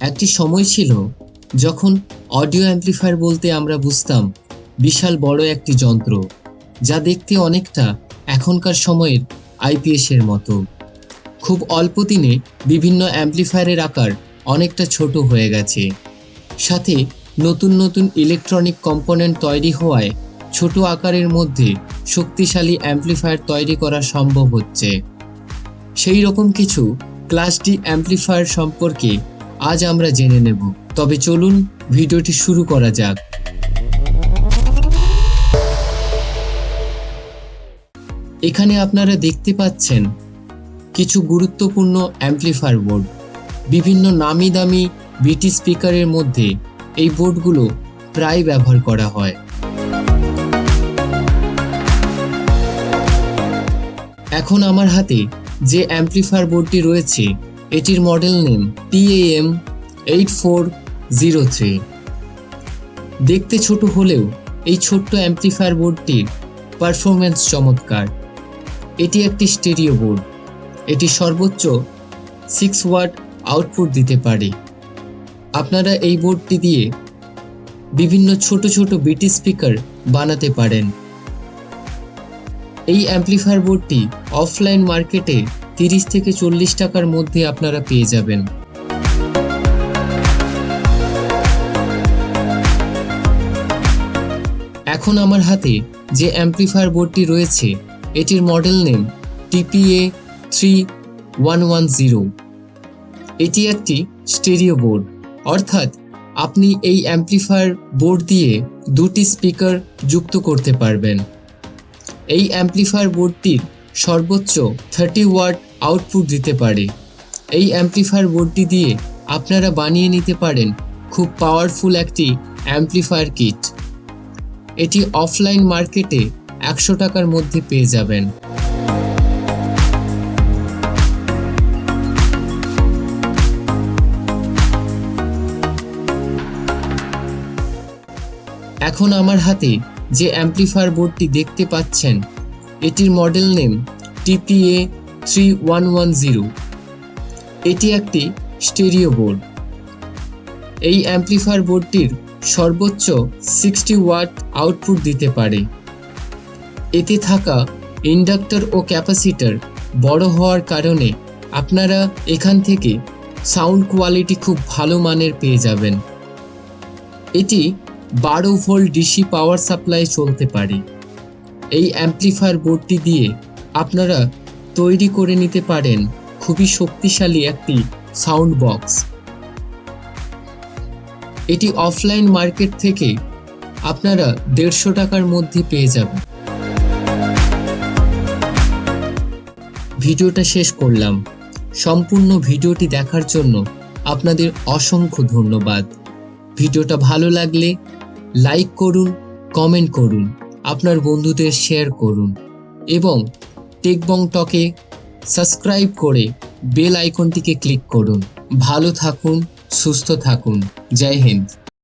একটি সময় ছিল যখন অডিও অ্যাম্প্লিফায়ার বলতে আমরা বুঝতাম বিশাল বড় একটি যন্ত্র, যা দেখতে অনেকটা এখনকার সময়ের আইপিএসের মতো। খুব অল্প দিনে বিভিন্ন অ্যাম্প্লিফায়ারের আকার অনেকটা ছোট হয়ে গেছে। সাথে নতুন নতুন ইলেকট্রনিক কম্পোনেন্ট তৈরি হওয়ায় ছোট আকারের মধ্যে শক্তিশালী অ্যাম্প্লিফায়ার তৈরি করা সম্ভব হচ্ছে। সেই রকম কিছু ক্লাস ডি অ্যাম্প্লিফায়ার সম্পর্কে আজ আমরা জেনে নেব। তবে চলুন ভিডিওটি শুরু করা যাক। এখানে আপনারা দেখতে পাচ্ছেন কিছু গুরুত্বপূর্ণ অ্যাম্প্লিফায়ার বোর্ড। বিভিন্ন নামি দামি বিটি স্পিকারের মধ্যে এই বোর্ডগুলো প্রায় ব্যবহার করা হয়। এখন আমার হাতে যে অ্যাম্প্লিফায়ার বোর্ডটি রয়েছে এটির মডেল নেম TAM8403। দেখতে ছোট হলেও এই ছোট্ট অ্যাম্প্লিফায়ার বোর্ডটির পারফরম্যান্স চমৎকার। এটি একটি স্টেরিও বোর্ড। এটি সর্বোচ্চ 6 ওয়াট আউটপুট দিতে পারে। আপনারা এই বোর্ডটি দিয়ে বিভিন্ন ছোট ছোট বিটি স্পিকার বানাতে পারেন। এই অ্যাম্প্লিফায়ার বোর্ডটি অফলাইন মার্কেটে 30 থেকে 40 টাকার মধ্যে আপনারা পেয়ে যাবেন। এখন আমার হাতে যে অ্যাম্প্লিফায়ার বোর্ডটি রয়েছে এটির মডেল নেম TPA3110। এটি একটি স্টেরিও বোর্ড, অর্থাৎ আপনি এই অ্যাম্প্লিফায়ার বোর্ড দিয়ে দুটি স্পিকার যুক্ত করতে পারবেন। এই অ্যাম্প্লিফায়ার বোর্ডটির সর্বোচ্চ 30 ওয়াট আউটপুট দিতে পারে। এই অ্যাম্প্লিফায়ার বোর্ডটি দিয়ে আপনারা বানিয়ে নিতে পারেন খুব পাওয়ারফুল একটি অ্যাম্প্লিফায়ার কিট। এটি অফলাইন মার্কেটে 100 টাকার মধ্যে পেয়ে যাবেন। এখন আমার হাতে যে অ্যাম্প্লিফায়ার বোর্ডটি দেখতে পাচ্ছেন এটির মডেল নেম TPA3110। এটি একটি স্টেরিও বোর্ড। এই অ্যাম্প্লিফায়ার বোর্ডটির সর্বোচ্চ 60 ওয়াট আউটপুট দিতে পারে। এতে থাকা ইন্ডাক্টর ও ক্যাপাসিটর বড় হওয়ার কারণে আপনারা এখান থেকে সাউন্ড কোয়ালিটি খুব ভালো মানের পেয়ে যাবেন। এটি 12 ভোল্ট ডিসি পাওয়ার সাপ্লাই চলতে পারে। এই অ্যাম্প্লিফায়ার বোর্ডটি দিয়ে আপনারা তৈরি করে নিতে পারেন খুবই শক্তিশালী একটি সাউন্ড বক্স। এটি অফলাইন মার্কেট থেকে আপনারা 150 টাকার মধ্যে পেয়ে যাবেন। ভিডিওটা শেষ করলাম। সম্পূর্ণ ভিডিওটি দেখার জন্য আপনাদের অসংখ্য ধন্যবাদ। ভিডিওটা ভালো লাগলে লাইক করুন, কমেন্ট করুন, আপনার বন্ধুদের শেয়ার করুন এবং টেকবং টকে সাবস্ক্রাইব করে বেল আইকনটিকে ক্লিক করুন। ভালো থাকুন, সুস্থ থাকুন। জয় হিন্দ।